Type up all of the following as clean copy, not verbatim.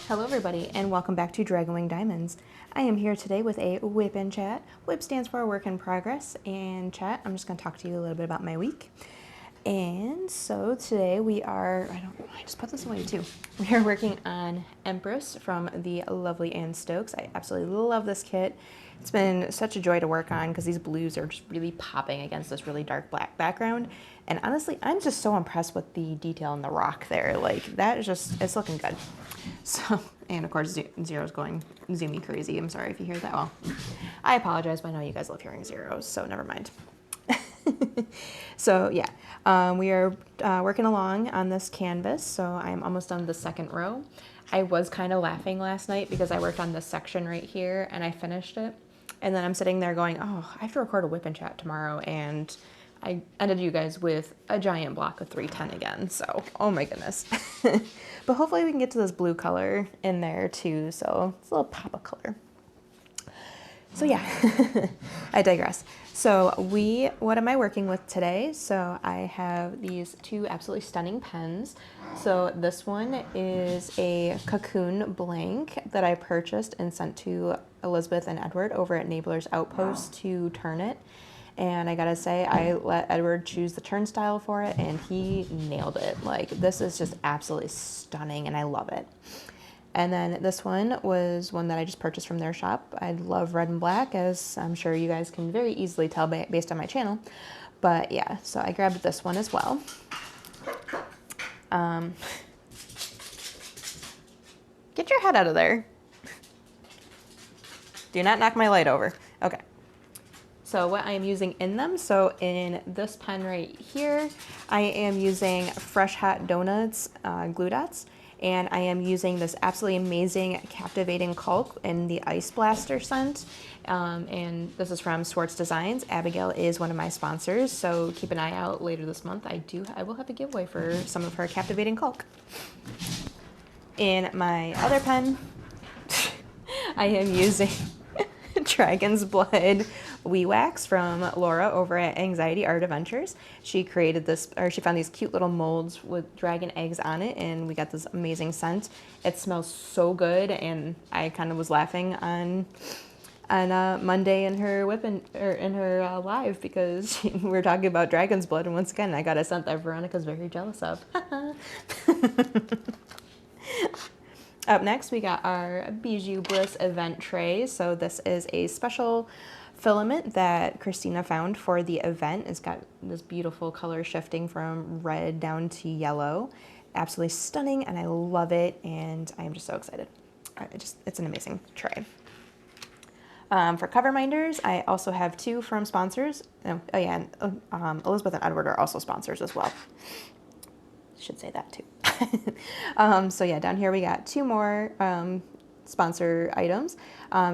Hello everybody and welcome back to Dragonwing Diamonds. I am here today with a WIP and Chat. WIP stands for Work in Progress, and Chat, I'm just going to talk to you a little bit about my week. And so today we are, I just put this away too. We are working on Empress from the lovely Anne Stokes. I absolutely love this kit. It's been such a joy to work on because these blues are just really popping against this really dark black background. And honestly, I'm just so impressed with the detail in the rock there. Like, that is just, it's looking good. So, and of course, Zero's going zoomy crazy. I'm sorry if you hear that. Well, I apologize, but I know you guys love hearing zeros, so never mind. So yeah, we are working along on this canvas. So I'm almost done the second row. I was kind of laughing last night because I worked on this section right here and I finished it. And then I'm sitting there going, oh, I have to record a WIP and Chat tomorrow. And I ended you guys with a giant block of 310 again. So, oh my goodness. But hopefully we can get to this blue color in there too. So it's a little pop of color. So yeah, I digress. So what am I working with today? So I have these two absolutely stunning pens. So this one is a Cocoon blank that I purchased and sent to Elizabeth and Edward over at Nabler's Outpost to turn it. And I gotta say, I let Edward choose the turn style for it and he nailed it. Like, this is just absolutely stunning and I love it. And then this one was one that I just purchased from their shop. I love red and black, as I'm sure you guys can very easily tell based on my channel. But yeah, so I grabbed this one as well. Get your head out of there. Do not knock my light over. Okay. So what I am using in them, so in this pen right here, I am using Fresh Hot Donuts glue dots. And I am using this absolutely amazing Captivating Caulk in the Ice Blaster scent. And this is from Swartz Designs. Abigail is one of my sponsors, so keep an eye out later this month. I will have a giveaway for some of her Captivating Caulk. In my other pen, I am using Dragon's Blood Wee Wax from Laura over at Anxiety Art Adventures. She created this, or she found these cute little molds with dragon eggs on it, and we got this amazing scent. It smells so good, and I kind of was laughing on Monday in her live because we were talking about dragon's blood, and once again I got a scent that Veronica's very jealous of. Up next, we got our Bijou Bliss event tray. So this is a special filament that Christina found for the event. It's got this beautiful color shifting from red down to yellow. Absolutely stunning, and I love it, and I am just so excited. It's an amazing tray. For cover minders, I also have two from sponsors. Oh yeah, and, Elizabeth and Edward are also sponsors as well. Should say that too. So yeah, down here we got two more sponsor items.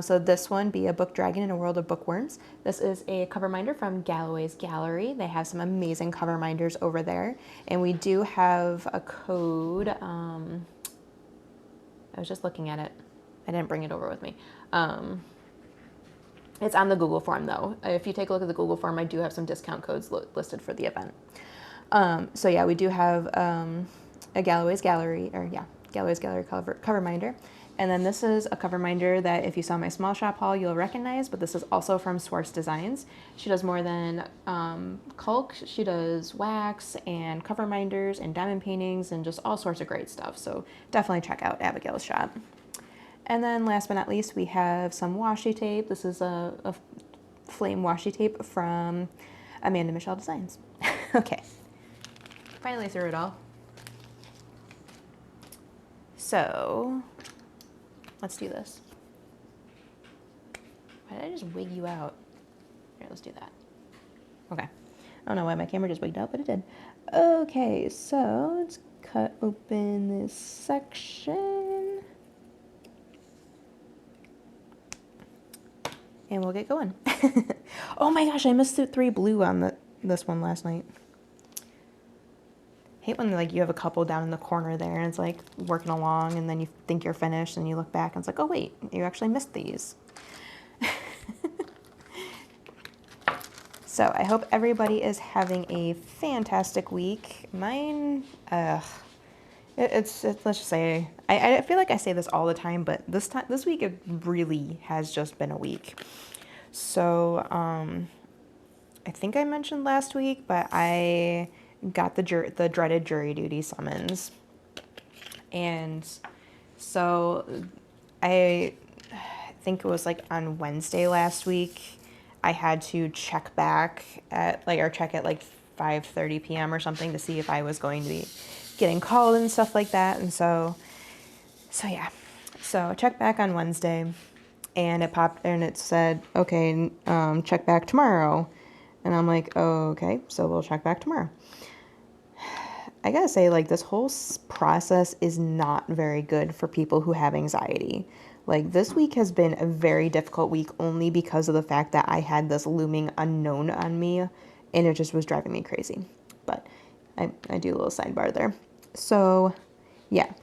So this one, Be a Book Dragon in a World of Bookworms. This is a cover minder from Galloway's Gallery. They have some amazing cover minders over there. And we do have a code. I was just looking at it. I didn't bring it over with me. It's on the Google form though. If you take a look at the Google form, I do have some discount codes listed for the event. So yeah, we do have a Galloway's Gallery cover minder. And then this is a cover minder that if you saw my small shop haul, you'll recognize, but this is also from Swartz Designs. She does more than caulk. She does wax and cover minders and diamond paintings and just all sorts of great stuff. So definitely check out Abigail's shop. And then last but not least, we have some washi tape. This is a flame washi tape from Amanda Michelle Designs. Okay. Finally through it all. So let's do this. Why did I just wig you out? Here, let's do that. Okay. I don't know why my camera just wigged out, but it did. Okay, so let's cut open this section. And we'll get going. Oh my gosh, I missed Suit 3 blue on this one last night. Hate when like you have a couple down in the corner there and it's like working along and then you think you're finished and you look back and it's like, oh wait, you actually missed these. So I hope everybody is having a fantastic week. Mine, it let's just say, I feel like I say this all the time, but this week it really has just been a week. So I think I mentioned last week, but I got the dreaded jury duty summons, and so I think it was like on Wednesday last week, I had to check back at check at like 5:30 p.m. or something to see if I was going to be getting called and stuff like that. And so yeah. So I checked back on Wednesday, and it popped and it said, okay, check back tomorrow. And I'm like, oh, okay, so we'll check back tomorrow. I gotta say, like, this whole process is not very good for people who have anxiety. Like, this week has been a very difficult week only because of the fact that I had this looming unknown on me, and it just was driving me crazy. But I do a little sidebar there. So, yeah,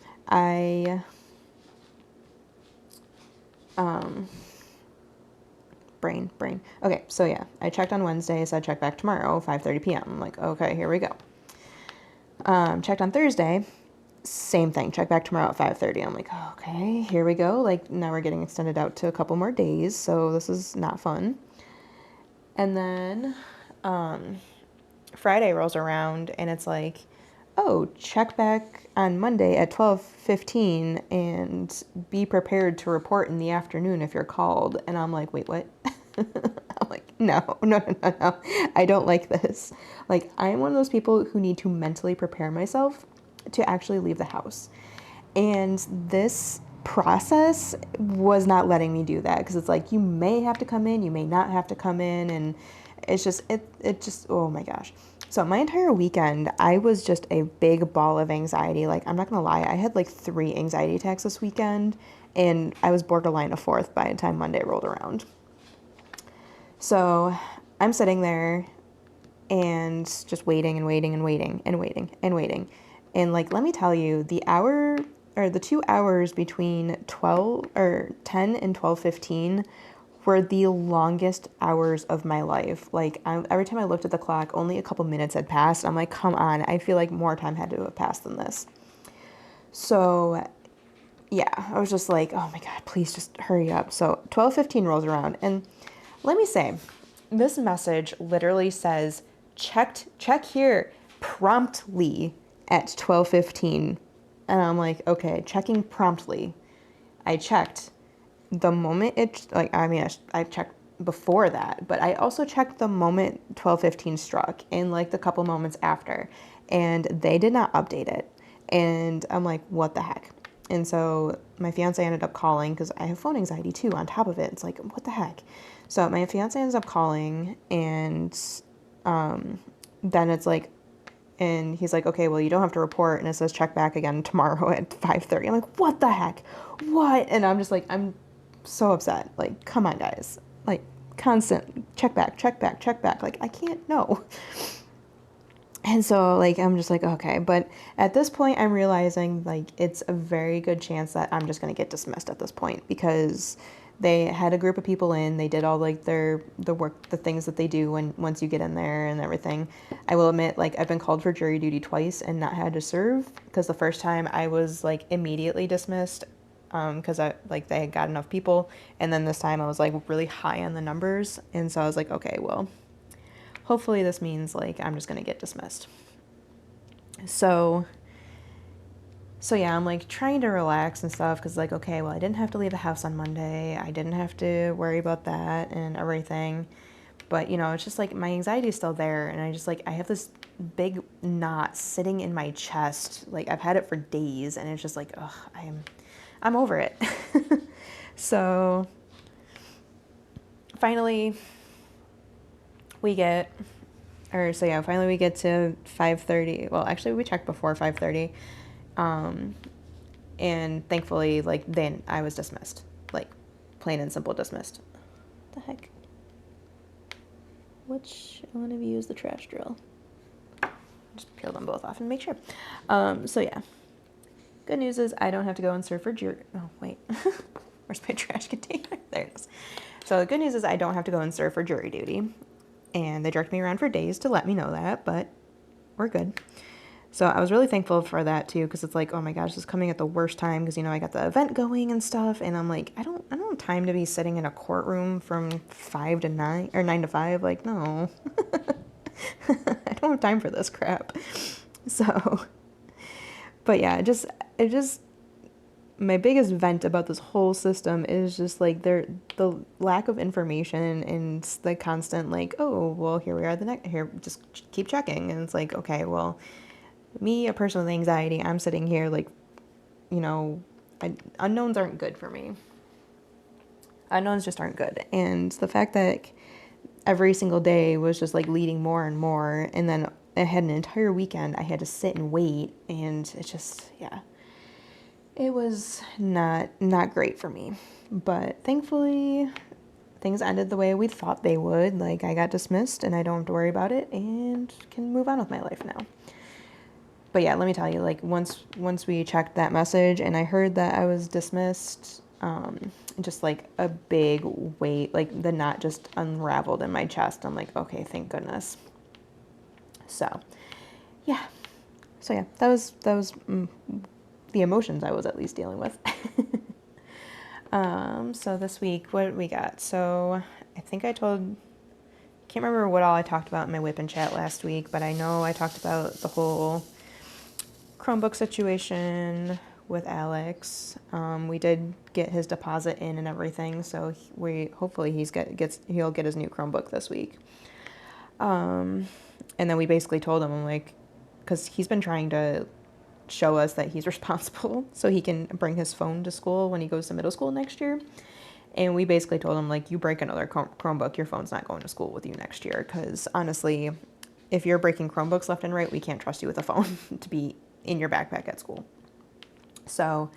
brain. Okay, so yeah, I checked on Wednesday, so I checked back tomorrow, 5:30 p.m. I'm like, okay, here we go. Checked on Thursday, same thing, check back tomorrow at 5:30. I'm like, okay, here we go. Like, now we're getting extended out to a couple more days, so this is not fun. And then Friday rolls around, and it's like, oh, check back on Monday at 12:15 and be prepared to report in the afternoon if you're called. And I'm like, wait, what? I'm like, no. I don't like this. Like, I'm one of those people who need to mentally prepare myself to actually leave the house. And this process was not letting me do that, because it's like, you may have to come in, you may not have to come in, and it's just, it just, oh my gosh. So my entire weekend, I was just a big ball of anxiety. Like, I'm not gonna lie, I had like 3 anxiety attacks this weekend, and I was borderline a 4th by the time Monday rolled around. So I'm sitting there and just waiting. And like, let me tell you, the 2 hours between 10 and 12:15 were the longest hours of my life. Like, every time I looked at the clock, only a couple minutes had passed. I'm like, come on, I feel like more time had to have passed than this. So yeah, I was just like, oh my God, please just hurry up. So 12:15 rolls around, and let me say, this message literally says, check here promptly at 12:15. And I'm like, okay, checking promptly. I checked the moment I checked before that, but I also checked the moment 12:15 struck, and like the couple moments after, and they did not update it. And I'm like, what the heck? And so my fiance ended up calling, because I have phone anxiety too on top of it. It's like, what the heck? So my fiance ends up calling, and then it's like, and he's like, okay, well, you don't have to report, and it says check back again tomorrow at 5:30. I'm like, what the heck? What? And I'm just like, I'm so upset. Like, come on, guys. Like, constant check back. Like, I can't, no. And so, like, I'm just like, okay. But at this point, I'm realizing, like, it's a very good chance that I'm just going to get dismissed at this point, because they had a group of people in. They did all, like, the work, the things that they do once you get in there and everything. I will admit, like, I've been called for jury duty twice and not had to serve, because the first time I was, like, immediately dismissed, because they had got enough people. And then this time I was, like, really high on the numbers. And so I was like, okay, well, hopefully this means, like, I'm just going to get dismissed. So yeah, I'm, like, trying to relax and stuff, because, like, okay, well, I didn't have to leave the house on Monday. I didn't have to worry about that and everything. But, you know, it's just, like, my anxiety is still there. And I just, like, I have this big knot sitting in my chest. Like, I've had it for days. And it's just, like, ugh, I'm over it. So finally we get to 5:30. Well, actually we checked before 5:30. And thankfully, like, then I was dismissed, like, plain and simple dismissed. What the heck? Which one of you is the trash drill? Just peel them both off and make sure. So yeah. Good news is I don't have to go and serve for jury. Oh, wait. Where's my trash container? There it is. So the good news is I don't have to go and serve for jury duty. And they jerked me around for days to let me know that, but we're good. So I was really thankful for that too, because it's like, oh my gosh, this is coming at the worst time because, you know, I got the event going and stuff, and I'm like, I don't have time to be sitting in a courtroom from 5 to 9 or 9 to 5. Like, no, I don't have time for this crap. So, but yeah, it just my biggest vent about this whole system is just like the lack of information and the constant like, oh well, here we are the next here, just keep checking, and it's like, okay, well, me, a person with anxiety, I'm sitting here like, you know, unknowns aren't good for me. Unknowns just aren't good, and the fact that every single day was just like leading more and more, and then I had an entire weekend I had to sit and wait, and it just, yeah, it was not great for me. But thankfully things ended the way we thought they would. Like, I got dismissed and I don't have to worry about it and can move on with my life now. But yeah, let me tell you, like, once we checked that message and I heard that I was dismissed, just like a big weight, like the knot just unraveled in my chest. I'm like, okay, thank goodness. So yeah, that was the emotions I was at least dealing with. So this week, what did we got? So I think can't remember what all I talked about in my WIP and Chat last week, but I know I talked about the whole Chromebook situation with Alex. We did get his deposit in and everything, so hopefully he'll get his new Chromebook this week. And then we basically told him, I'm like, because he's been trying to show us that he's responsible so he can bring his phone to school when he goes to middle school next year. And we basically told him, like, you break another Chromebook, your phone's not going to school with you next year, because honestly, if you're breaking Chromebooks left and right, we can't trust you with a phone to be in your backpack at school. So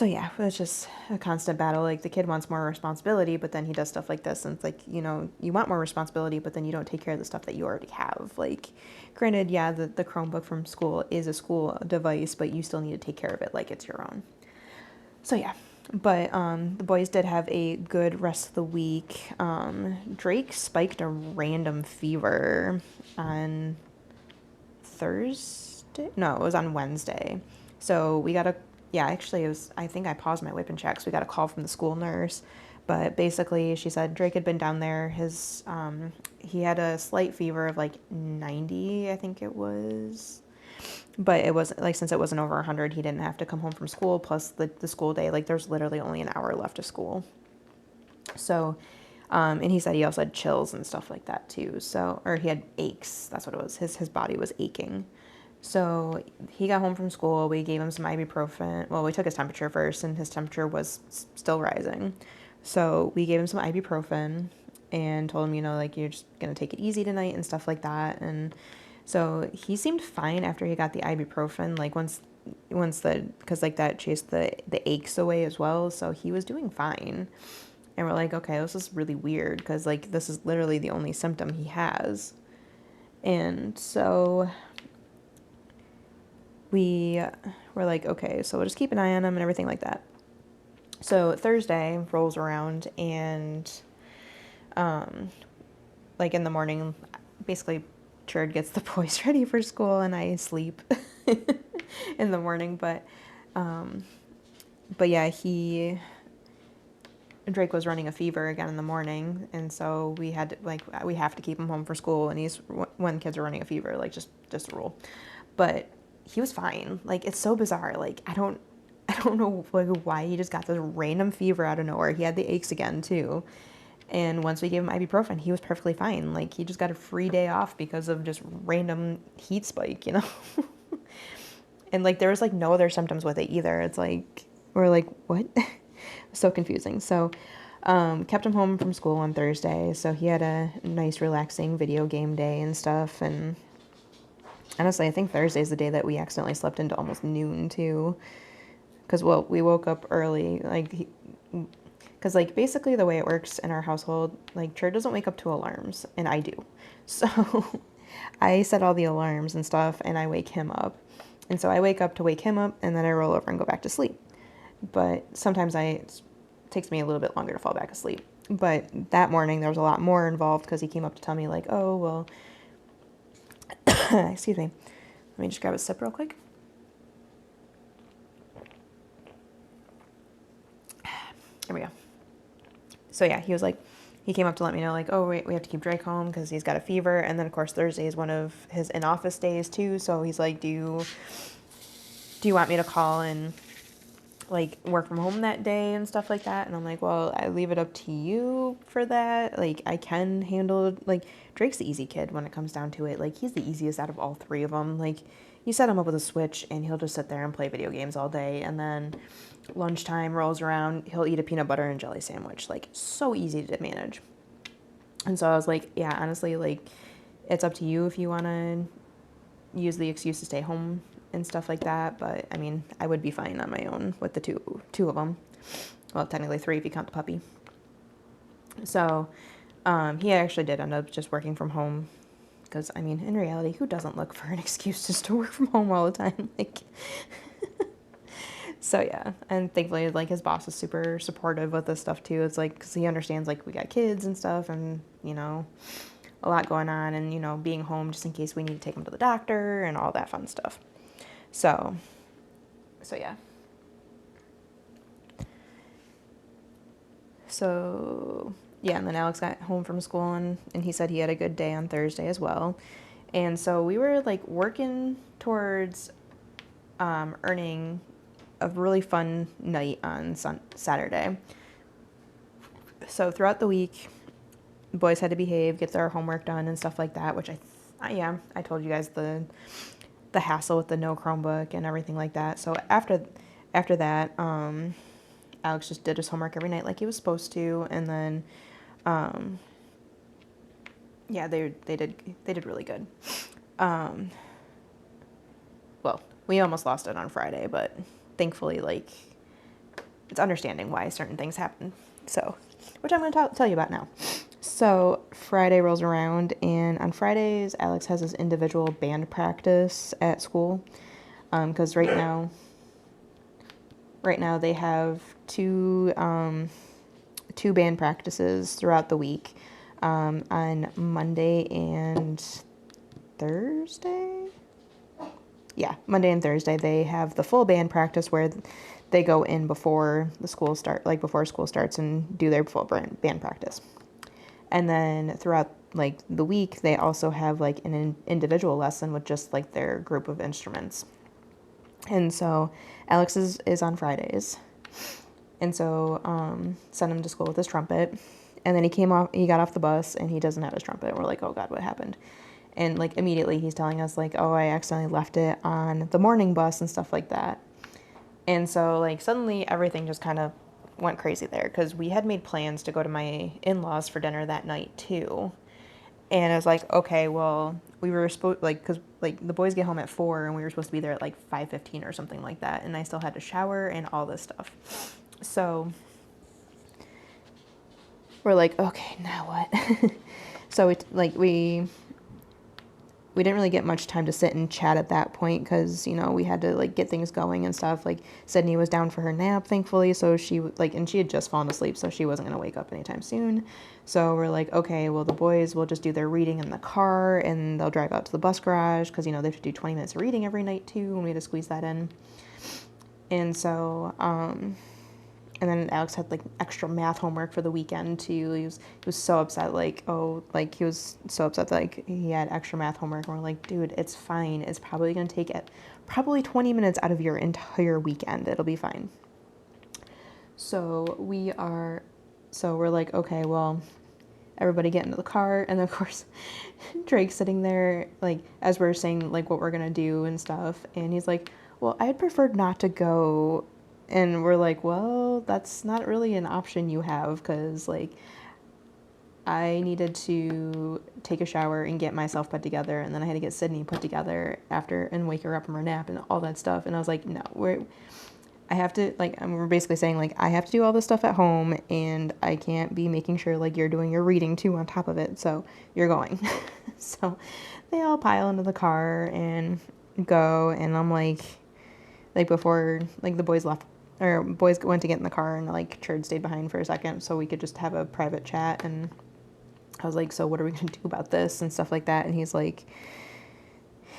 yeah, it was just a constant battle. Like, the kid wants more responsibility, but then he does stuff like this, and it's like, you know, you want more responsibility, but then you don't take care of the stuff that you already have. Like, granted, yeah, the Chromebook from school is a school device, but you still need to take care of it like it's your own. So yeah, but the boys did have a good rest of the week. Drake spiked a random fever on Thursday. No, it was on Wednesday. So we got actually, I think I paused my WIP and Chats. We got a call from the school nurse, but basically she said Drake had been down there. He had a slight fever of like 90, I think it was. But it was like, since it wasn't over 100, he didn't have to come home from school. Plus the school day, like, there's literally only an hour left of school. So, and he said he also had chills and stuff like that too. So, or he had aches. That's what it was. His body was aching. So he got home from school. We gave him some ibuprofen. Well, we took his temperature first, and his temperature was still rising. So we gave him some ibuprofen and told him, you know, like, you're just gonna take it easy tonight and stuff like that. And so he seemed fine after he got the ibuprofen, like once because like that chased the aches away as well. So he was doing fine. And we're like, okay, this is really weird, because like this is literally the only symptom he has. And so we were like, okay, so we'll just keep an eye on him and everything like that. So Thursday rolls around, and like in the morning, basically Cherd gets the boys ready for school and I sleep in the morning. But yeah, Drake was running a fever again in the morning, and so we have to keep him home for school. And when kids are running a fever, like, just a rule. But he was fine. Like, it's so bizarre. Like, I don't know, like, why he just got this random fever out of nowhere. He had the aches again too. And once we gave him ibuprofen, he was perfectly fine. Like, he just got a free day off because of just random heat spike, you know? And, like, there was, like, no other symptoms with it either. It's like, we're like, what? So confusing. So, kept him home from school on Thursday. So he had a nice, relaxing video game day and stuff. And honestly, I think Thursday's the day that we accidentally slept into almost noon, too. Because, well, we woke up early, like, because, like, basically the way it works in our household, like, Cherd doesn't wake up to alarms, and I do. So I set all the alarms and stuff, and I wake him up. And so I wake up to wake him up, and then I roll over and go back to sleep. But sometimes it takes me a little bit longer to fall back asleep. But that morning, there was a lot more involved, because he came up to tell me, like, oh, well, excuse me. Let me just grab a sip real quick. There we go. So yeah, he came up to let me know, like, oh, we have to keep Drake home because he's got a fever. And then, of course, Thursday is one of his in-office days, too. So he's like, do you want me to call and, like, work from home that day and stuff like that? And I'm like, well, I leave it up to you for that. Like, I can handle, like, Drake's the easy kid when it comes down to it. Like, he's the easiest out of all three of them. Like, you set him up with a Switch, and he'll just sit there and play video games all day. And then lunchtime rolls around, he'll eat a peanut butter and jelly sandwich. Like, so easy to manage. And so I was like, yeah, honestly, like, it's up to you if you want to use the excuse to stay home and stuff like that. But I mean, I would be fine on my own with the two of them. Well, technically 3 if you count the puppy. So he actually did end up just working from home. Because, I mean, in reality, who doesn't look for an excuse just to work from home all the time? Like, so yeah. And thankfully, like, his boss is super supportive with this stuff too. It's like, because he understands, like, we got kids and stuff and, you know, a lot going on and, you know, being home just in case we need to take him to the doctor and all that fun stuff. So yeah. So yeah, and then Alex got home from school and he said he had a good day on Thursday as well. And so we were, like, working towards earning a really fun night on Saturday. So throughout the week, boys had to behave, get their homework done and stuff like that, which I told you guys the hassle with the no Chromebook and everything like that. So after that, Alex just did his homework every night like he was supposed to, and then yeah, they did really good. Well, we almost lost it on Friday, but thankfully, like, it's understanding why certain things happen. So, which I'm going to tell you about now. So Friday rolls around, and on Fridays, Alex has his individual band practice at school, because right now they have two band practices throughout the week, on Monday and Thursday. Yeah, Monday and Thursday they have the full band practice where they go in before school starts and do their full band practice. And then throughout, like, the week, they also have, like, an individual lesson with just, like, their group of instruments. And so Alex is on Fridays. And so sent him to school with his trumpet. And then he got off the bus and he doesn't have his trumpet. We're like, oh God, what happened? And, like, immediately he's telling us, like, oh, I accidentally left it on the morning bus and stuff like that. And so, like, suddenly everything just kind of went crazy there because we had made plans to go to my in-laws for dinner that night too. And I was like, okay, well, we were supposed, like, because, like, the boys get home at 4 and we were supposed to be there at, like, 5:15 or something like that. And I still had to shower and all this stuff. So we're like, okay, now what? So we didn't really get much time to sit and chat at that point because, you know, we had to, like, get things going and stuff. Like, Sydney was down for her nap, thankfully, so and she had just fallen asleep, so she wasn't going to wake up anytime soon. So we're like, okay, well, the boys will just do their reading in the car, and they'll drive out to the bus garage because, you know, they have to do 20 minutes of reading every night, too, and we had to squeeze that in. And so, and then Alex had, like, extra math homework for the weekend too. He was so upset, like, he was so upset that, like, he had extra math homework. And we're like, dude, it's fine. It's probably going to take probably 20 minutes out of your entire weekend. It'll be fine. So we're like, okay, well, everybody get into the car. And then, of course, Drake's sitting there, like, as we're saying, like, what we're going to do and stuff. And he's like, well, I'd prefer not to go. And we're like, well, that's not really an option you have because, like, I needed to take a shower and get myself put together, and then I had to get Sydney put together after and wake her up from her nap and all that stuff. And I was like, no, I have to, like, we're basically saying, like, I have to do all this stuff at home, and I can't be making sure, like, you're doing your reading too on top of it, so you're going. So they all pile into the car and go, and I'm like before, like, the boys left. Or boys went to get in the car and, like, Churd stayed behind for a second so we could just have a private chat. And I was like, so what are we going to do about this and stuff like that? And he's like,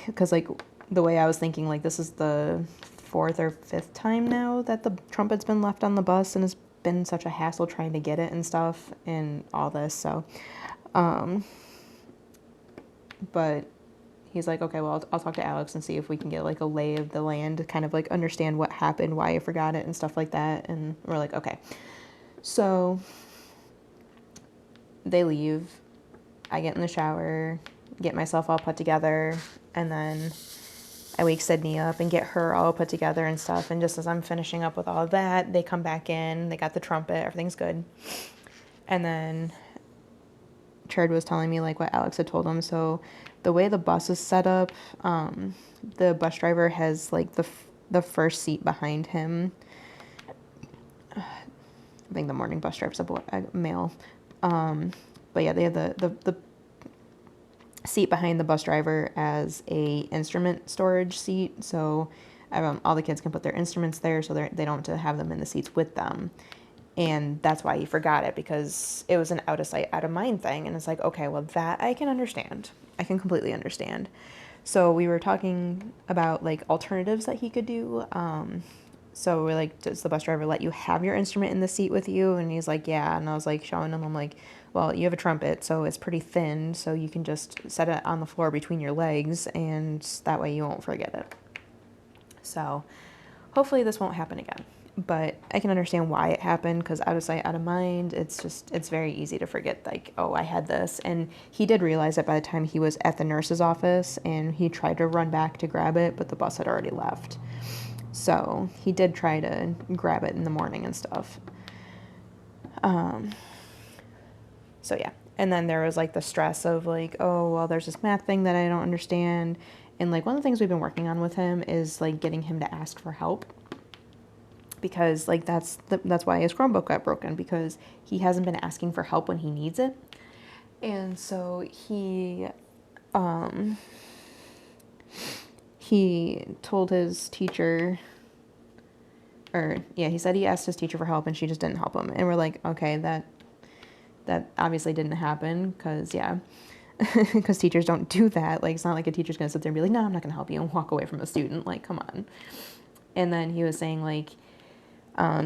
because, like, the way I was thinking, like, this is the 4th or 5th time now that the trumpet's been left on the bus, and it's been such a hassle trying to get it and stuff and all this. So, but he's like, okay, well, I'll talk to Alex and see if we can get like a lay of the land to kind of like understand what happened, why I forgot it and stuff like that. And we're like, okay. So they leave. I get in the shower, get myself all put together, and then I wake Sydney up and get her all put together and stuff. And just as I'm finishing up with all of that, they come back in. They got the trumpet. Everything's good. And then Chard was telling me like what Alex had told him. So the way the bus is set up, the bus driver has like the first seat behind him. I think the morning bus driver's a male. But yeah, they have the seat behind the bus driver as a instrument storage seat. So all the kids can put their instruments there, so they don't have to have them in the seats with them. And that's why he forgot it, because it was an out of sight, out of mind thing. And it's like, okay, well, that I can understand. I can completely understand. So we were talking about like alternatives that he could do. So we're like, does the bus driver let you have your instrument in the seat with you? And he's like, yeah. And I was like showing him, I'm like, well, you have a trumpet, so it's pretty thin, so you can just set it on the floor between your legs, and that way you won't forget it. So hopefully this won't happen again. But I can understand why it happened, because out of sight, out of mind, it's very easy to forget, like, oh, I had this. And he did realize it by the time he was at the nurse's office, and he tried to run back to grab it, but the bus had already left. So he did try to grab it in the morning and stuff. So yeah. And then there was like the stress of like, oh, well, there's this math thing that I don't understand. And like one of the things we've been working on with him is like getting him to ask for help. Because like that's why his Chromebook got broken, because he hasn't been asking for help when he needs it. And so he told his teacher, he said he asked his teacher for help and she just didn't help him. And we're like, okay, that obviously didn't happen, because because teachers don't do that. Like, it's not like a teacher's going to sit there and be like, no, I'm not going to help you, and walk away from a student. Like, come on. And then he was saying like,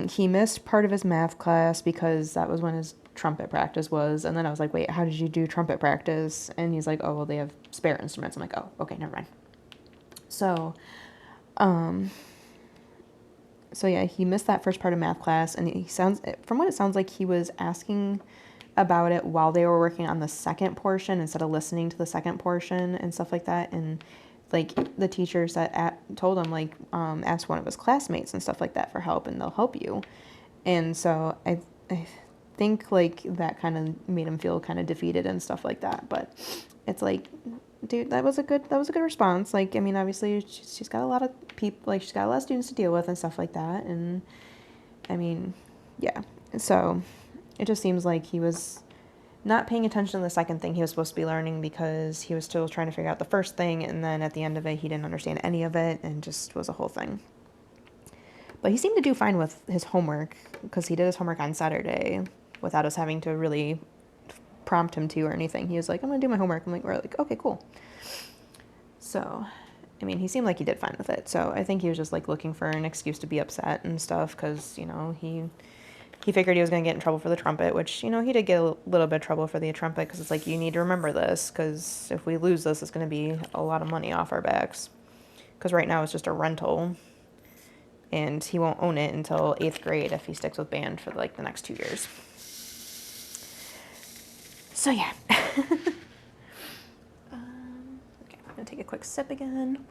he missed part of his math class because that was when his trumpet practice was. And then I was like, wait, how did you do trumpet practice? And he's like, oh, well, they have spare instruments. I'm like, oh, okay, never mind. So yeah, he missed that first part of math class, and from what it sounds like, he was asking about it while they were working on the second portion instead of listening to the second portion and stuff like that. And like the teachers that told him, like, ask one of his classmates and stuff like that for help, and they'll help you. And so I think like that kind of made him feel kind of defeated and stuff like that. But it's like, dude, that was a good response. Like, I mean, obviously she's got a lot of people, like she's got a lot of students to deal with and stuff like that. And I mean, yeah. So it just seems like he was not paying attention to the second thing he was supposed to be learning, because he was still trying to figure out the first thing. And then at the end of it, he didn't understand any of it, and just was a whole thing. But he seemed to do fine with his homework, because he did his homework on Saturday without us having to really prompt him to or anything. He was like, I'm going to do my homework. We're like, okay, cool. So, I mean, he seemed like he did fine with it. So I think he was just like looking for an excuse to be upset and stuff, because, you know, he figured he was going to get in trouble for the trumpet, which, you know, he did get a little bit of trouble for the trumpet, because it's like, you need to remember this, because if we lose this, it's going to be a lot of money off our backs. Because right now it's just a rental, and he won't own it until 8th grade if he sticks with band for like the next 2 years. So yeah. Okay, I'm going to take a quick sip again.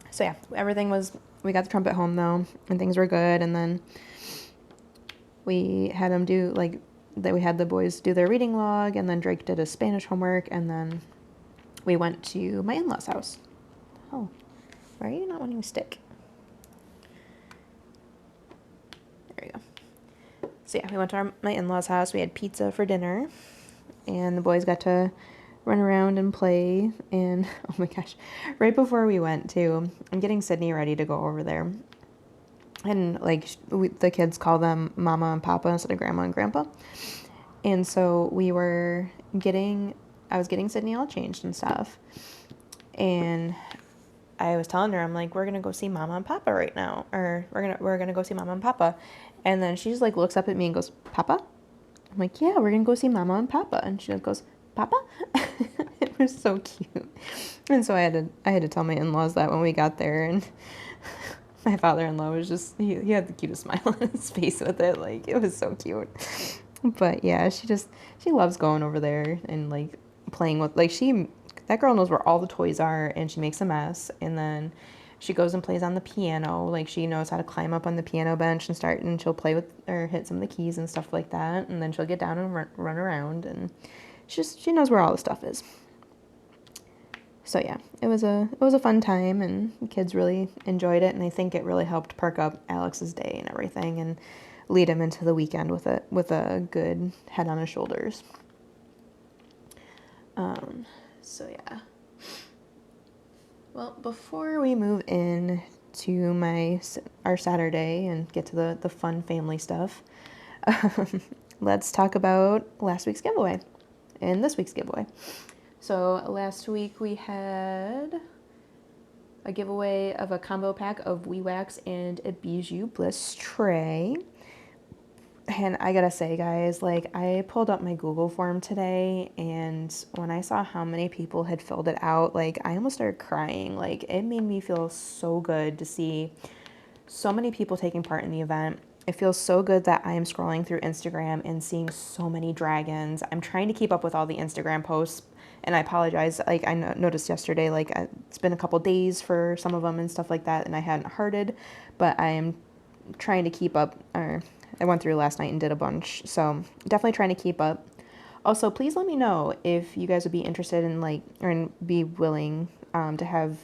So yeah, we got the trumpet home though, and things were good. And then we had we had the boys do their reading log, and then Drake did his Spanish homework, and then we went to my in-laws' house. Oh, why are you not wanting to stick? There you go. So yeah, we went to my in-laws' house. We had pizza for dinner, and the boys got to run around and play. And oh my gosh, right before we went to, I'm getting Sydney ready to go over there. And like the kids call them Mama and Papa instead of Grandma and Grandpa. And so we were getting I was getting Sydney all changed and stuff. And I was telling her, I'm like, we're going to go see Mama and Papa right now. Or we're gonna go see Mama and Papa. And then she just like looks up at me and goes, Papa? I'm like, yeah, we're going to go see Mama and Papa. And she goes, Papa? It was so cute. And so I had to tell my in-laws that when we got there, and my father-in-law was just, he had the cutest smile on his face with it. Like, it was so cute. But yeah, she loves going over there and like playing with, like, that girl knows where all the toys are, and she makes a mess. And then she goes and plays on the piano. Like, she knows how to climb up on the piano bench and she'll play with or hit some of the keys and stuff like that. And then she'll get down and run around, and she knows where all the stuff is. So yeah, it was a fun time, and the kids really enjoyed it, and I think it really helped perk up Alex's day and everything, and lead him into the weekend with a good head on his shoulders. So yeah. Well, before we move in to our Saturday and get to the fun family stuff, let's talk about last week's giveaway and this week's giveaway. So last week we had a giveaway of a combo pack of WeWax and a Bijou Bliss tray. And I gotta say, guys, like, I pulled up my Google form today, and when I saw how many people had filled it out, like, I almost started crying. Like, it made me feel so good to see so many people taking part in the event. It feels so good that I am scrolling through Instagram and seeing so many dragons. I'm trying to keep up with all the Instagram posts, and I apologize. Like, I noticed yesterday, like, it's been a couple days for some of them and stuff like that, and I hadn't hearted, but I am trying to keep up. Or I went through last night and did a bunch, so definitely trying to keep up. Also, please let me know if you guys would be interested in, like, or be willing to have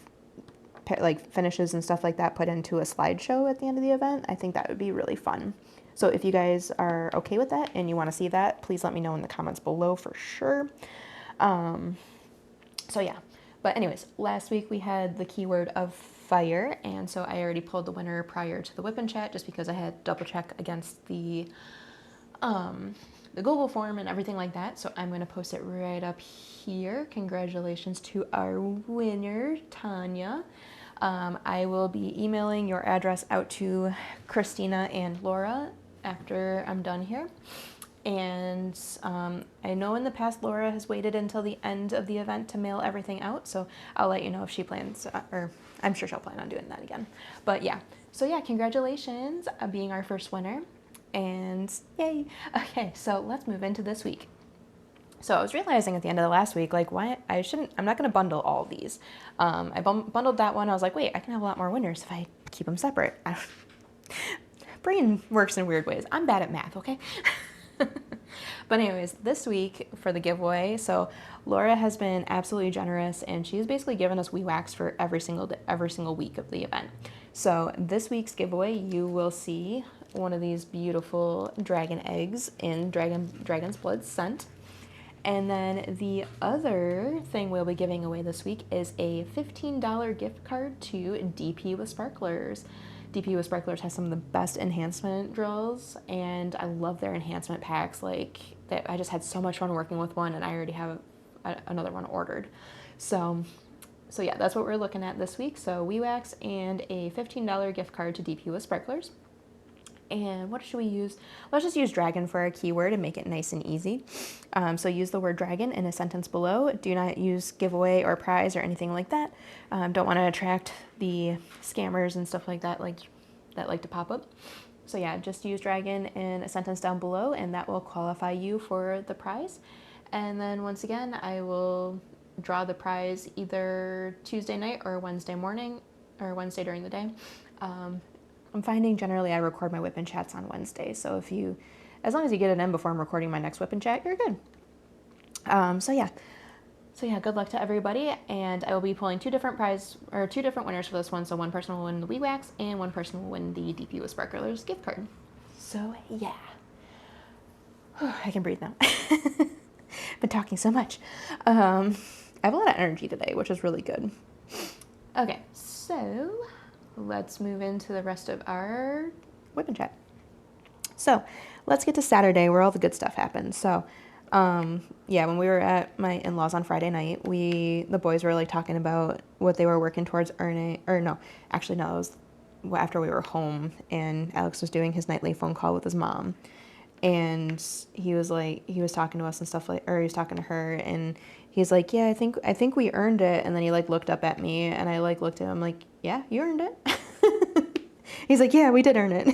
like finishes and stuff like that put into a slideshow at the end of the event. I think that would be really fun. So if you guys are okay with that and you want to see that, please let me know in the comments below for sure. So yeah, but anyways, last week we had the keyword of fire, and so I already pulled the winner prior to the WIP and Chat just because I had double check against the Google form and everything like that. So I'm going to post it right up here. Congratulations to our winner, Tanya. I will be emailing your address out to Christina and Laura after I'm done here. And I know in the past Laura has waited until the end of the event to mail everything out, so I'll let you know if she plans, or I'm sure she'll plan on doing that again. But yeah, so yeah, congratulations on being our first winner, and yay. Okay, so let's move into this week. So I was realizing at the end of the last week, like, why I'm not going to bundle all of these. I bundled that one. I was like, wait, I can have a lot more winners if I keep them separate. Brain works in weird ways. I'm bad at math, okay? But anyways, this week for the giveaway, so Laura has been absolutely generous, and she's basically given us WeWax for every single week of the event. So this week's giveaway, you will see one of these beautiful dragon eggs in Dragon's Blood scent. And then the other thing we'll be giving away this week is a $15 gift card to DP with Sparklers. DP with Sparklers has some of the best enhancement drills, and I love their enhancement packs. Like, I just had so much fun working with one, and I already have another one ordered. So yeah, that's what we're looking at this week. So WeWax and a $15 gift card to DP with Sparklers. And what should we use? Let's just use dragon for our keyword and make it nice and easy. So use the word dragon in a sentence below. Do not use giveaway or prize or anything like that. Don't want to attract the scammers and stuff like that like to pop up. So yeah, just use dragon in a sentence down below, and that will qualify you for the prize. And then once again, I will draw the prize either Tuesday night or Wednesday morning, or Wednesday during the day. I'm finding generally I record my WIP and Chats on Wednesday, so as long as you get it in before I'm recording my next WIP and Chat, you're good. So yeah, good luck to everybody, and I will be pulling two different winners for this one. So one person will win the WeWax, and one person will win the DP with Sparklers gift card. So yeah, I can breathe now. Been talking so much. I have a lot of energy today, which is really good. Okay, so let's move into the rest of our WIP and Chat. So let's get to Saturday, where all the good stuff happens. So Yeah, when we were at my in-laws on Friday night, the boys were like talking about what they were working towards earning, or no, actually no, it was after we were home and Alex was doing his nightly phone call with his mom. And he was talking to us and stuff like, or he was talking to her and he's like, yeah, I think we earned it. And then he like looked up at me and I like looked at him like, yeah, you earned it. He's like, yeah, we did earn it.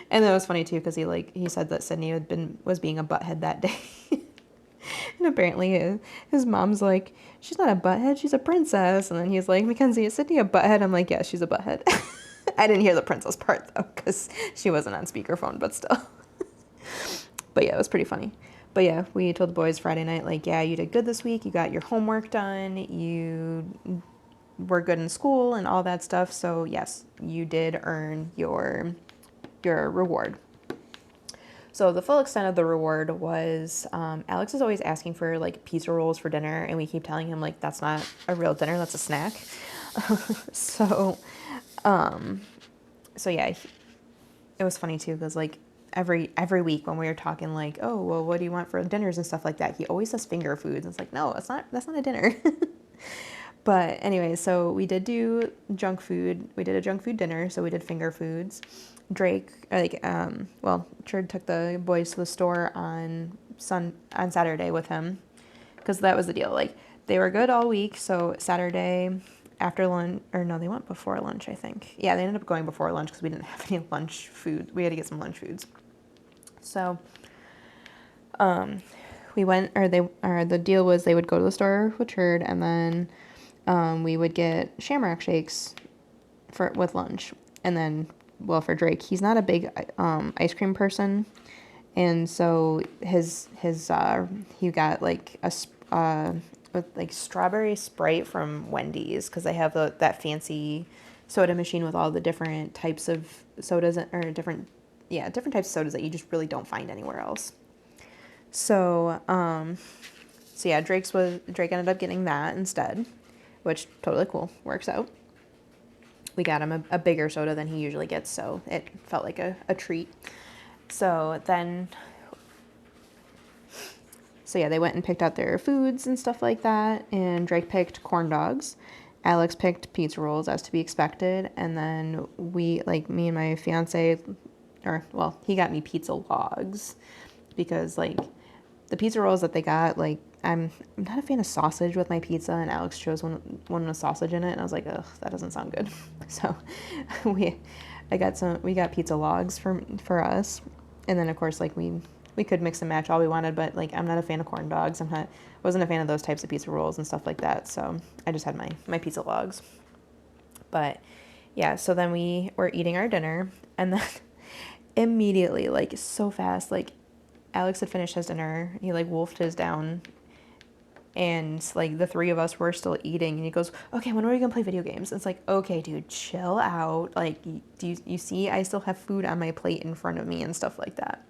And that was funny too, because he said that Sydney was being a butthead that day. And apparently his mom's like, she's not a butthead, she's a princess. And then he's like, Mackenzie, is Sydney a butthead? I'm like, yeah, she's a butthead. I didn't hear the princess part though, because she wasn't on speakerphone, but still. But yeah, it was pretty funny. But yeah, we told the boys Friday night, like, yeah, you did good this week. You got your homework done. You were good in school and all that stuff. So yes, you did earn your reward. So the full extent of the reward was Alex is always asking for like pizza rolls for dinner, and we keep telling him like that's not a real dinner, that's a snack. So yeah, it was funny too because like every week when we were talking like, oh well, what do you want for dinners and stuff like that, he always says finger foods. It's like, no, that's not a dinner. But anyway, so we did do junk food. We did a junk food dinner, so we did finger foods. Drake, Cherd took the boys to the store on Saturday with him, because that was the deal. Like, they were good all week, so Saturday after lunch, or no, they went before lunch, I think. Yeah, they ended up going before lunch because we didn't have any lunch food. We had to get some lunch foods. So, we went, the deal was they would go to the store with Cherd, and then we would get Shamrock shakes with lunch, and then, well, for Drake, he's not a big ice cream person, and so he got like with like strawberry Sprite from Wendy's, because they have that fancy soda machine with all the different types of sodas, or different types of sodas that you just really don't find anywhere else. So yeah, Drake ended up getting that instead, which totally cool, works out. We got him a bigger soda than he usually gets, so it felt like a treat. So yeah, they went and picked out their foods and stuff like that, and Drake picked corn dogs. Alex picked pizza rolls, as to be expected, and then me and my fiance, he got me pizza logs, because like the pizza rolls that they got, like I'm not a fan of sausage with my pizza, and Alex chose one with sausage in it, and I was like, ugh, that doesn't sound good. So we got pizza logs for us, and then of course like we could mix and match all we wanted, but like I'm not a fan of corn dogs. Wasn't a fan of those types of pizza rolls and stuff like that, so I just had my pizza logs. But yeah, so then we were eating our dinner, and then immediately, like so fast, like Alex had finished his dinner, he like wolfed his down, and like the three of us were still eating, and he goes, okay, when are we gonna play video games? And it's like, okay, dude, chill out. Like, do you see I still have food on my plate in front of me and stuff like that?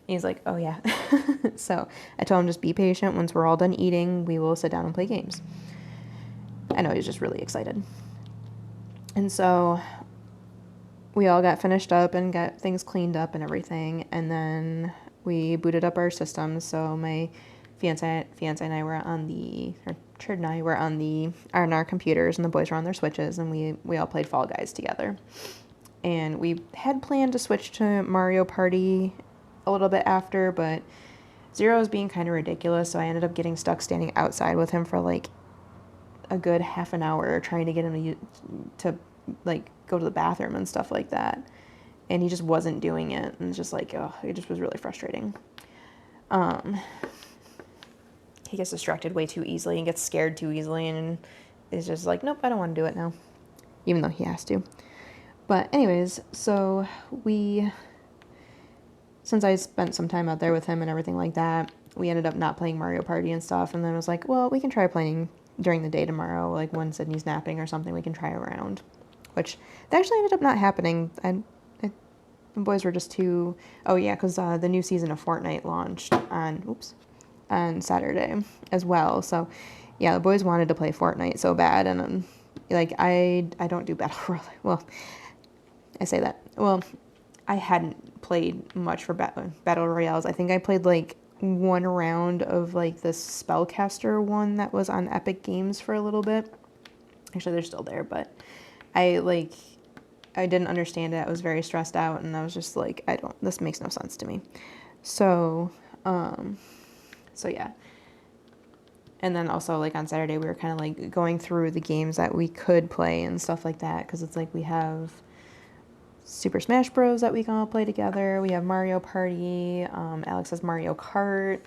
And he's like, oh yeah. So I told him, just be patient. Once we're all done eating, we will sit down and play games. I know he's just really excited. And so we all got finished up and got things cleaned up and everything, and then we booted up our systems. So my fiance and I were Cherd and I were on our computers, and the boys were on their Switches, and we all played Fall Guys together. And we had planned to switch to Mario Party a little bit after, but Zero was being kind of ridiculous, so I ended up getting stuck standing outside with him for like a good half an hour trying to get him to like go to the bathroom and stuff like that, and he just wasn't doing it, and it's just like, oh, it just was really frustrating. He gets distracted way too easily and gets scared too easily, and is just like, nope, I don't want to do it now, even though he has to. But anyways, so since I spent some time out there with him and everything like that, we ended up not playing Mario Party and stuff, and then I was like, well, we can try playing during the day tomorrow, like when Sydney's napping or something, we can try around, which that actually ended up not happening. The boys were just too, oh yeah, because the new season of Fortnite launched on Saturday as well, so yeah, the boys wanted to play Fortnite so bad, and like I don't do battle royale. Well, I say that, well, I hadn't played much for Battle Royales. I think I played like one round of like this Spellcaster one that was on Epic Games for a little bit. Actually, they're still there, but I didn't understand it. I was very stressed out, and I was just like, this makes no sense to me. So yeah. And then also, like, on Saturday, we were kind of, like, going through the games that we could play and stuff like that, because it's like we have Super Smash Bros. That we can all play together. We have Mario Party. Alex has Mario Kart.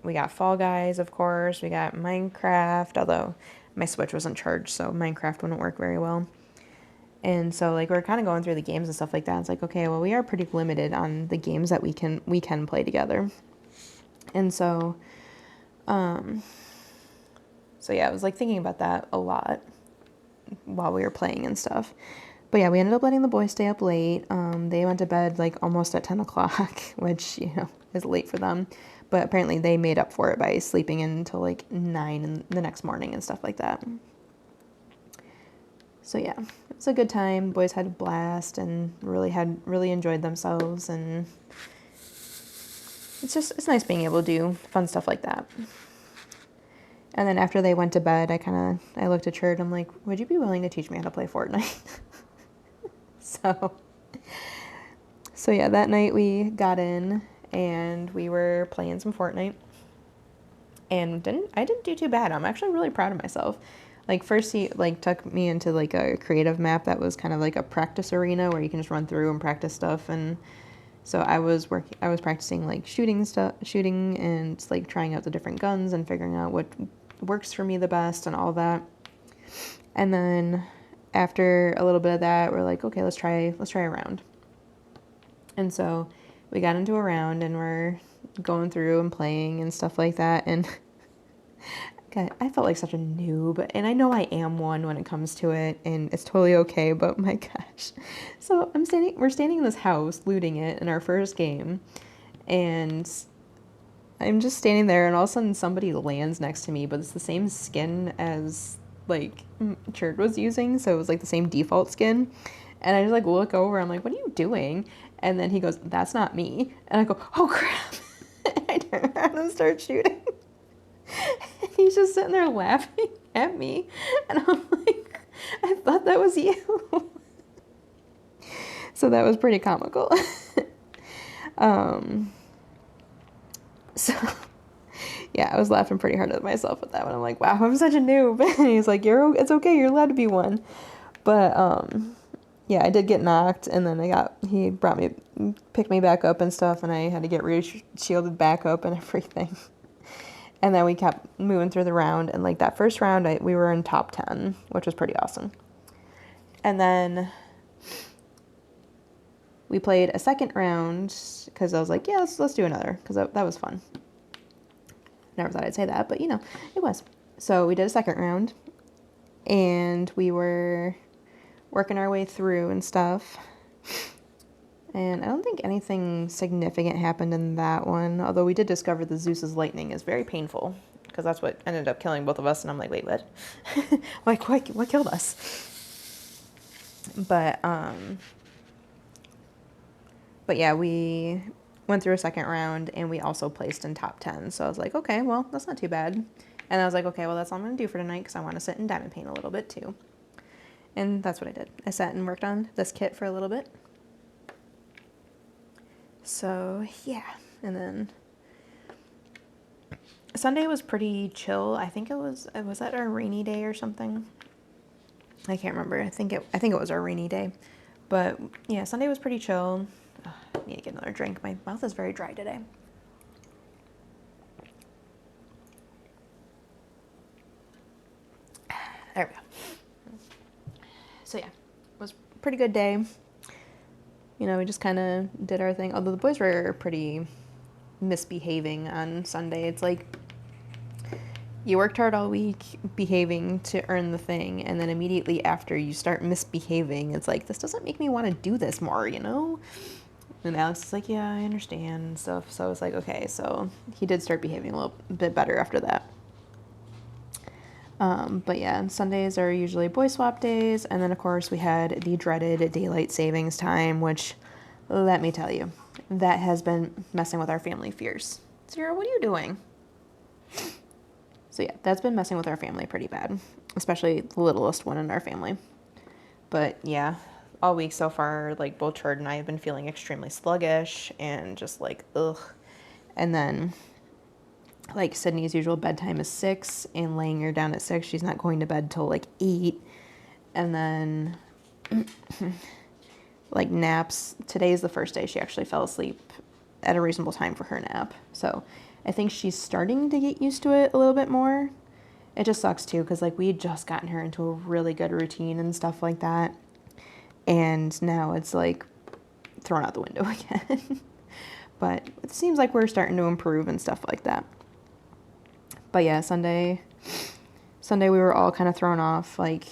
We got Fall Guys, of course. We got Minecraft, although my Switch wasn't charged, so Minecraft wouldn't work very well. And so, like, we're kind of going through the games and stuff like that. It's like, okay, well, we are pretty limited on the games that we can play together. And so yeah, I was like thinking about that a lot while we were playing and stuff. But yeah, we ended up letting the boys stay up late. They went to bed like almost at 10 o'clock, which, you know, is late for them. But apparently they made up for it by sleeping in until like 9 in the next morning and stuff like that. So yeah, it was a good time. The boys had a blast and really enjoyed themselves, and it's nice being able to do fun stuff like that. And then after they went to bed, I looked at Cherd, I'm like, would you be willing to teach me how to play Fortnite? So yeah, that night we got in and we were playing some Fortnite, and I didn't do too bad. I'm actually really proud of myself. Like, first he like took me into like a creative map that was kind of like a practice arena where you can just run through and practice stuff. And so I was practicing like shooting and like trying out the different guns and figuring out what works for me the best and all that. And then after a little bit of that, we're like, okay, let's try a round. And so we got into a round and we're going through and playing and stuff like that. And God, I felt like such a noob, and I know I am one when it comes to it, and it's totally okay, but my gosh. So we're standing in this house, looting it in our first game, and I'm just standing there, and all of a sudden somebody lands next to me, but it's the same skin as, like, Cherd was using, so it was, like, the same default skin, and I just, like, look over, I'm like, what are you doing? And then he goes, that's not me, and I go, oh, crap, and I turn around and start shooting. And he's just sitting there laughing at me. And I'm like, I thought that was you. So that was pretty comical. So, yeah, I was laughing pretty hard at myself with that one. I'm like, wow, I'm such a noob. And he's like, it's okay, you're allowed to be one. But, yeah, I did get knocked, and then he picked me back up and stuff, and I had to get shielded back up and everything. And then we kept moving through the round, and like that first round, we were in top 10, which was pretty awesome. And then we played a second round, because I was like, yeah, let's do another, because that was fun. Never thought I'd say that, but you know, it was. So we did a second round, and we were working our way through and stuff. And I don't think anything significant happened in that one, although we did discover that Zeus's lightning is very painful, because that's what ended up killing both of us, and I'm like, wait, what? Like, what killed us? But yeah, we went through a second round, and we also placed in top 10, so I was like, okay, well, that's not too bad. And I was like, okay, well, that's all I'm going to do for tonight, because I want to sit and diamond paint a little bit, too. And that's what I did. I sat and worked on this kit for a little bit. So, yeah, and then Sunday was pretty chill. I think was that our rainy day or something? I can't remember. I think it was our rainy day. But, yeah, Sunday was pretty chill. I need to get another drink. My mouth is very dry today. There we go. So, yeah, it was a pretty good day. You know, we just kind of did our thing. Although the boys were pretty misbehaving on Sunday. It's like you worked hard all week behaving to earn the thing, and then immediately after you start misbehaving, it's like, this doesn't make me want to do this more, you know? And Alex is like, yeah, I understand and stuff. So I was like, okay. So he did start behaving a little bit better after that. But yeah, and Sundays are usually boy swap days. And then, of course, we had the dreaded daylight savings time, which, let me tell you, that has been messing with our family fierce. Sarah, what are you doing? So yeah, that's been messing with our family pretty bad, especially the littlest one in our family. But yeah, all week so far, like both Chard and I have been feeling extremely sluggish and just like, ugh. And then like Sydney's usual bedtime is 6 and laying her down at 6. She's not going to bed till like 8. And then like naps. Today's the first day she actually fell asleep at a reasonable time for her nap. So I think she's starting to get used to it a little bit more. It just sucks too, because like we had just gotten her into a really good routine and stuff like that. And now it's like thrown out the window again. But it seems like we're starting to improve and stuff like that. But yeah, Sunday we were all kind of thrown off. Like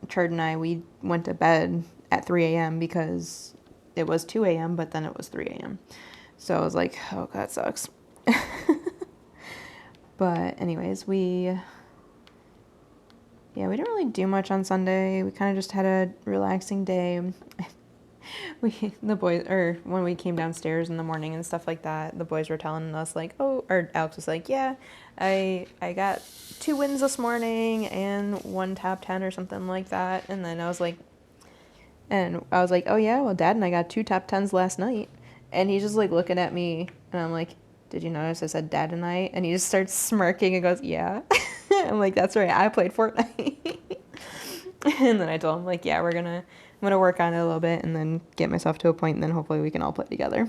Chard and I, we went to bed at 3 a.m. because it was 2 a.m., but then it was 3 a.m. So I was like, oh, that sucks. But anyways, we didn't really do much on Sunday. We kind of just had a relaxing day. When we came downstairs in the morning and stuff like that, the boys were telling us like, oh, or Alex was like, yeah, I got 2 wins this morning and 1 top 10 or something like that. And then I was like, oh yeah, well, Dad and I got 2 top 10s last night. And he's just like looking at me and I'm like, did you notice I said Dad and I? And he just starts smirking and goes, yeah. I'm like, that's right, I played Fortnite. And then I told him like, yeah, I'm gonna work on it a little bit and then get myself to a point and then hopefully we can all play together.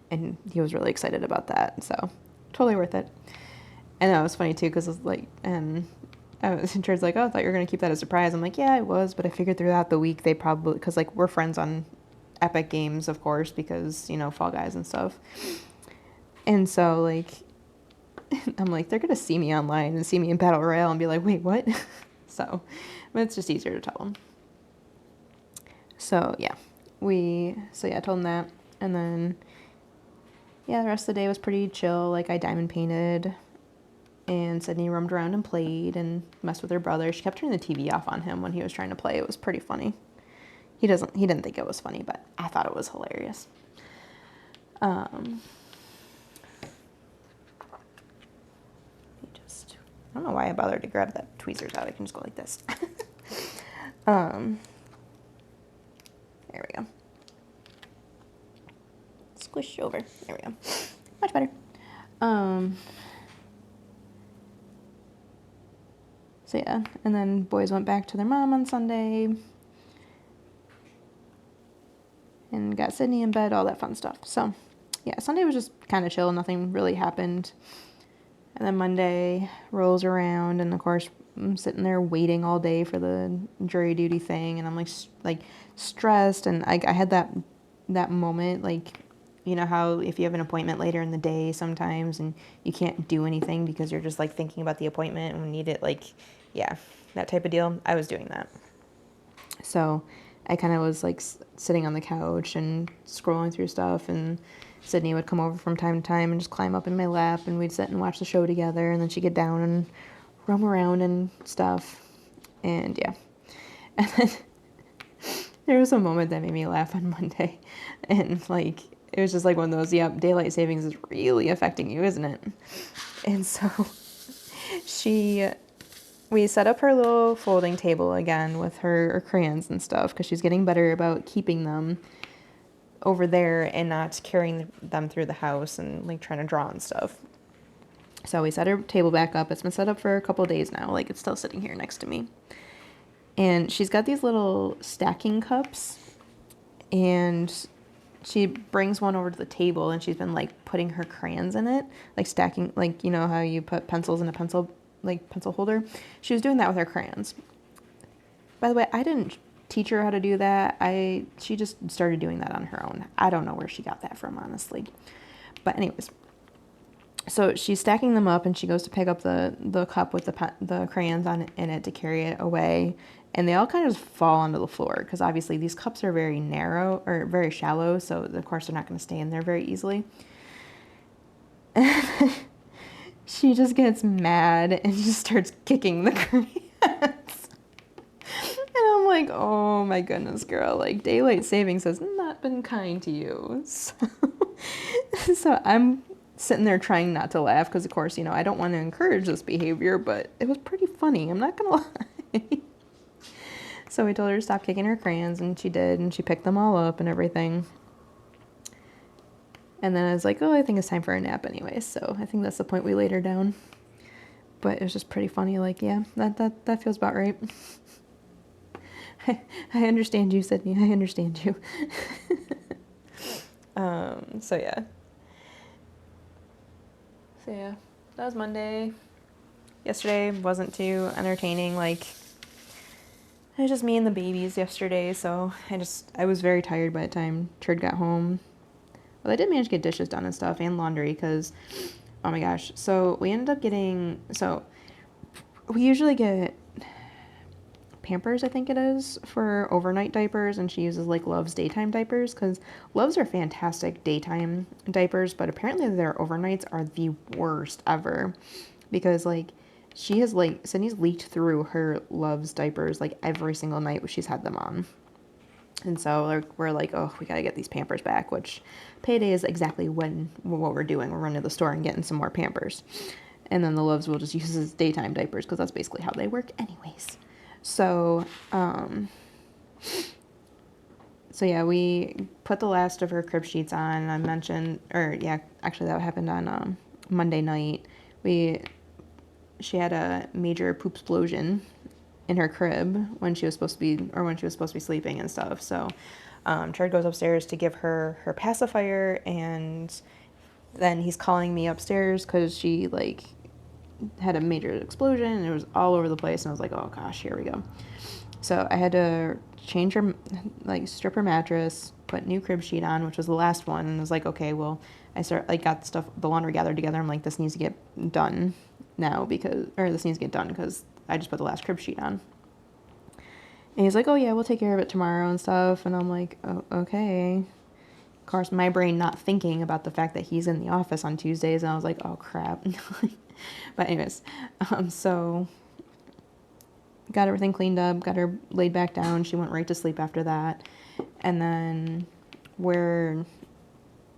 And he was really excited about that, so totally worth it. And that was funny too, because it was like, and Chard's like, oh, I thought you were gonna keep that a surprise. I'm like, yeah, I was, but I figured throughout the week they probably, because like we're friends on Epic Games, of course, because, you know, Fall Guys and stuff. And so like, I'm like, they're gonna see me online and see me in Battle Royale and be like, wait, what? So, but it's just easier to tell them. So yeah, I told him that, and then yeah, the rest of the day was pretty chill. Like I diamond painted, and Sydney roamed around and played and messed with her brother. She kept turning the TV off on him when he was trying to play. It was pretty funny. He didn't think it was funny, but I thought it was hilarious. I don't know why I bothered to grab the tweezers out. I can just go like this. There we go. Squish over. There we go. Much better. So yeah, and then boys went back to their mom on Sunday and got Sydney in bed, all that fun stuff. So yeah, Sunday was just kind of chill. Nothing really happened. And then Monday rolls around, and of course I'm sitting there waiting all day for the jury duty thing, and I'm like stressed, and I had that moment, like, you know how if you have an appointment later in the day sometimes and you can't do anything because you're just like thinking about the appointment and need it, like, yeah, that type of deal. I was doing that. So I kind of was like sitting on the couch and scrolling through stuff, and Sydney would come over from time to time and just climb up in my lap, and we'd sit and watch the show together, and then she'd get down and roam around and stuff. And yeah. And then there was a moment that made me laugh on Monday, and like it was just like one of those, yep, daylight savings is really affecting you, isn't it? And so we set up her little folding table again with her crayons and stuff, because she's getting better about keeping them over there and not carrying them through the house and like trying to draw and stuff. So we set her table back up. It's been set up for a couple of days now. Like, it's still sitting here next to me. And she's got these little stacking cups, and she brings one over to the table, and she's been like putting her crayons in it, like stacking, like, you know how you put pencils in a pencil holder. She was doing that with her crayons. By the way, I didn't teach her how to do that. She just started doing that on her own. I don't know where she got that from, honestly. But anyways, so she's stacking them up, and she goes to pick up the cup with the crayons in it to carry it away, and they all kind of just fall onto the floor, because obviously these cups are very narrow or very shallow, so of course they're not going to stay in there very easily. she just gets mad and just starts kicking the crayons. And I'm like, oh my goodness, girl, like daylight savings has not been kind to you. So I'm sitting there trying not to laugh because, of course, I don't want to encourage this behavior, but it was pretty funny. I'm not going to lie. So we told her to stop kicking her crayons, and she did, and she picked them all up and everything. And then I was like, oh, I think it's time for a nap anyway. So I think that's the point we laid her down. But it was just pretty funny. Like, yeah, that feels about right. I understand you, Sydney. I understand you. So yeah. So yeah, that was Monday. Yesterday wasn't too entertaining. Like, it was just me and the babies yesterday. So I was very tired by the time Cherd got home. Well, I did manage to get dishes done and stuff and laundry because, oh my gosh. So we ended up we usually get Pampers, I think it is, for overnight diapers, and she uses like Love's daytime diapers because Love's are fantastic daytime diapers, but apparently their overnights are the worst ever because like Sydney's leaked through her Love's diapers like every single night she's had them on. And so we're like, oh, we got to get these Pampers back, which payday is exactly what we're doing. We're running to the store and getting some more Pampers. And then the Loves will just use as daytime diapers because that's basically how they work anyways. So yeah, we put the last of her crib sheets on. I mentioned, actually that happened on Monday night. She had a major poop explosion in her crib when she was supposed to be sleeping and stuff. So Cherd goes upstairs to give her her pacifier, and then he's calling me upstairs because she like had a major explosion and it was all over the place, and I was like, oh gosh, here we go. So I had to change her, like strip her mattress, put new crib sheet on, which was the last one, and I was like, okay, well, got the laundry gathered together. I'm like, this needs to get done now because I just put the last crib sheet on. And he's like, oh yeah, we'll take care of it tomorrow and stuff. And I'm like, oh, okay. Of course, my brain not thinking about the fact that he's in the office on Tuesdays, and I was like, oh crap. But anyways, so got everything cleaned up, got her laid back down. She went right to sleep after that. And then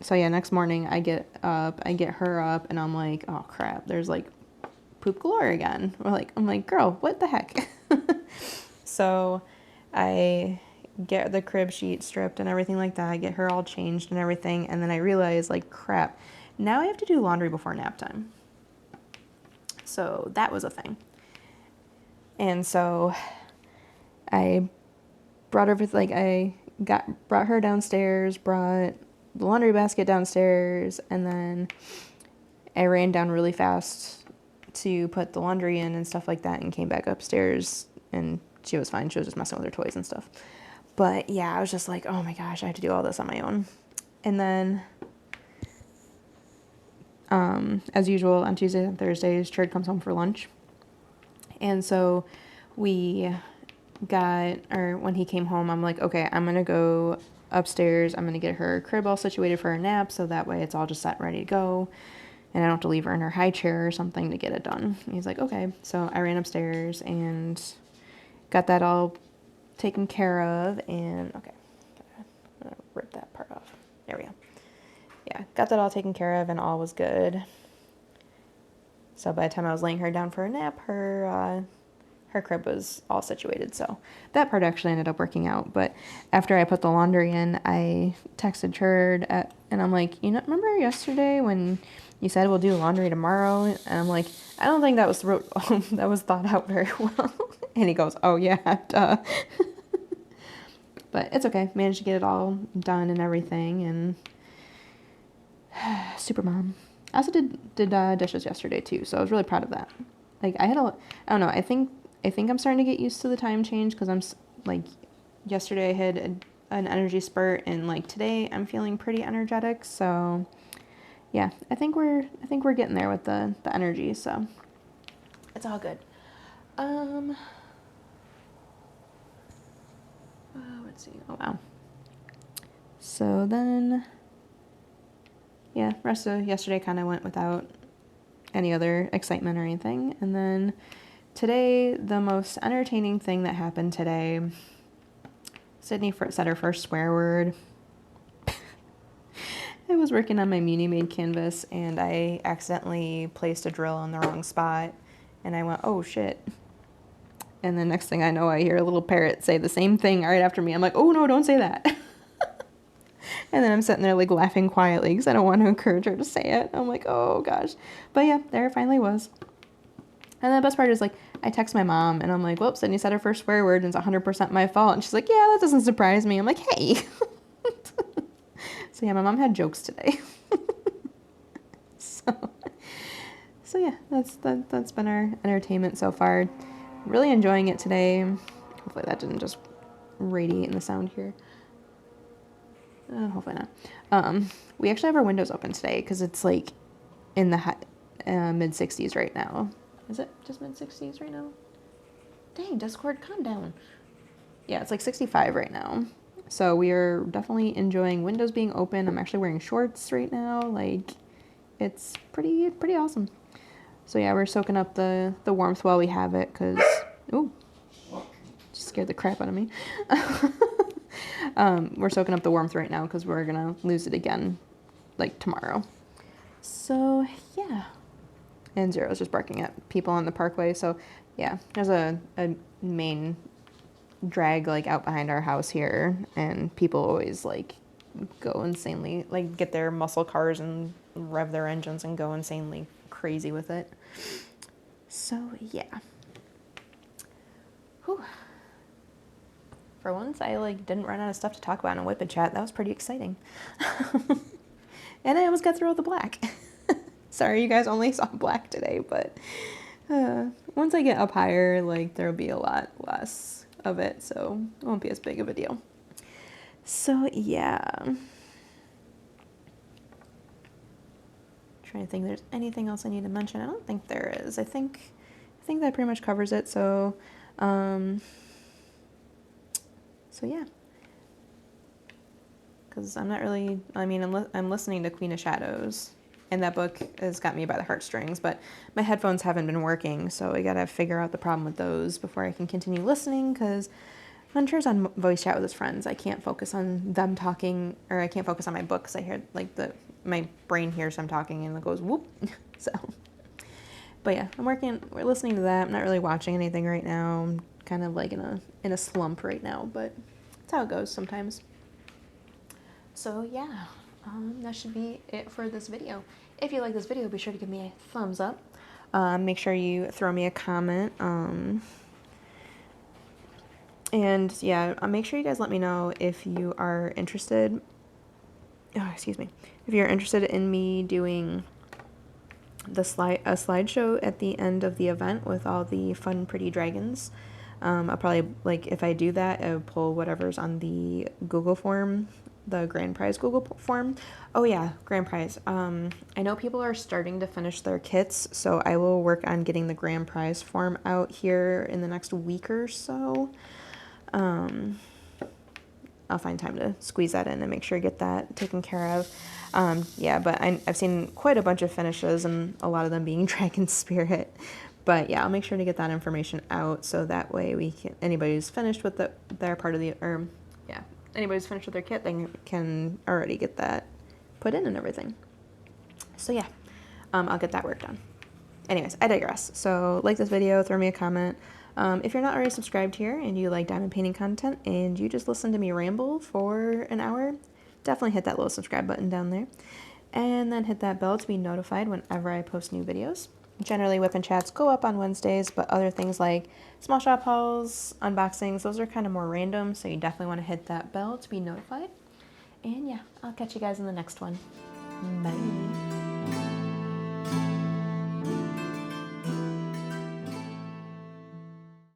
next morning I get her up, and I'm like, oh crap, there's like poop galore again. I'm like, girl, what the heck? So I get the crib sheet stripped and everything like that. I get her all changed and everything. And then I realize, like, crap, now I have to do laundry before nap time. So that was a thing. And so I brought brought her downstairs, brought the laundry basket downstairs, and then I ran down really fast to put the laundry in and stuff like that, and came back upstairs, and she was fine. She was just messing with her toys and stuff. But yeah, I was just like, oh my gosh, I have to do all this on my own. And then, as usual, on Tuesdays and Thursdays, Cherd comes home for lunch. And so when he came home, I'm like, okay, I'm going to go upstairs. I'm going to get her crib all situated for her nap, so that way it's all just set and ready to go. And I don't have to leave her in her high chair or something to get it done. And he's like, okay. So I ran upstairs and got that all taken care of. And, okay, I'm going to rip that part off. There we go. Yeah, got that all taken care of and all was good. So by the time I was laying her down for a nap, her crib was all situated. So that part actually ended up working out. But after I put the laundry in, I texted Cherd and I'm like, remember yesterday when you said we'll do laundry tomorrow? And I'm like, I don't think that was thought out very well. And he goes, oh yeah, duh. But it's okay. Managed to get it all done and everything. And super mom. I also did dishes yesterday too, so I was really proud of that. Like I don't know. I think I'm starting to get used to the time change because I'm like, yesterday I had an energy spurt, and like today I'm feeling pretty energetic. So yeah, I think we're getting there with the energy. So it's all good. Let's see. Oh wow. So then, yeah, rest of yesterday kind of went without any other excitement or anything. And then today, the most entertaining thing that happened today, Sydney said her first swear word. I was working on my Muni Made canvas and I accidentally placed a drill in the wrong spot and I went, oh shit. And the next thing I know, I hear a little parrot say the same thing right after me. I'm like, oh no, don't say that. And then I'm sitting there like laughing quietly because I don't want to encourage her to say it. I'm like, oh gosh. But yeah, there it finally was. And the best part is like, I text my mom and I'm like, whoops, Sydney said her first swear word and it's 100% my fault. And she's like, yeah, that doesn't surprise me. I'm like, hey. So yeah, my mom had jokes today. So yeah, that's been our entertainment so far. Really enjoying it today. Hopefully that didn't just radiate in the sound here. Hopefully not. We actually have our windows open today because it's like in the mid 60s right now. Is it just mid 60s right now? Dang, Discord, calm down. Yeah, it's like 65 right now. So we are definitely enjoying windows being open. I'm actually wearing shorts right now. Like, it's pretty awesome. So yeah, we're soaking up the warmth while we have it because, ooh, just scared the crap out of me. We're soaking up the warmth right now because we're going to lose it again, like, tomorrow. So, yeah. And Zero's just barking at people on the parkway. So, yeah, there's a main drag, like, out behind our house here. And people always, like, go insanely, like, get their muscle cars and rev their engines and go insanely crazy with it. So, yeah. Whew. For once, I like didn't run out of stuff to talk about in a WIP and Chat. That was pretty exciting. And I almost got through all the black. Sorry, you guys only saw black today, but once I get up higher, like there'll be a lot less of it, so it won't be as big of a deal. So yeah. Trying to think if there's anything else I need to mention. I don't think there is. I think that pretty much covers it. So yeah, because I'm not really, I mean, I'm listening to Queen of Shadows, and that book has got me by the heartstrings, but my headphones haven't been working, so I gotta figure out the problem with those before I can continue listening, because when Trev's on voice chat with his friends, I can't focus on them talking, or I can't focus on my book, because I hear, like, my brain hears them talking, and it goes, whoop, so. But yeah, we're listening to that. I'm not really watching anything right now. I'm kind of like in a slump right now, but that's how it goes sometimes. So yeah, that should be it for this video. If you like this video, be sure to give me a thumbs up. Make sure you throw me a comment. And yeah, make sure you guys let me know if you are interested. Oh, excuse me. If you're interested in me doing a slideshow at the end of the event with all the fun, pretty dragons. I'll probably, like, if I do that, I'll pull whatever's on the Google form, the grand prize Google form. Oh yeah, grand prize. I know people are starting to finish their kits, so I will work on getting the grand prize form out here in the next week or so. I'll find time to squeeze that in and make sure I get that taken care of. Yeah, but I've seen quite a bunch of finishes, and a lot of them being Dragon Spirit. But yeah, I'll make sure to get that information out, so that way anybody who's finished with their part of anybody who's finished with their kit, they can already get that put in and everything. So yeah, I'll get that work done. Anyways, I digress. So like this video, throw me a comment. If you're not already subscribed here and you like diamond painting content and you just listen to me ramble for an hour, definitely hit that little subscribe button down there. And then hit that bell to be notified whenever I post new videos. Generally, WIP and Chats go up on Wednesdays, but other things like small shop hauls, unboxings, those are kind of more random, so you definitely want to hit that bell to be notified. And yeah, I'll catch you guys in the next one. Bye.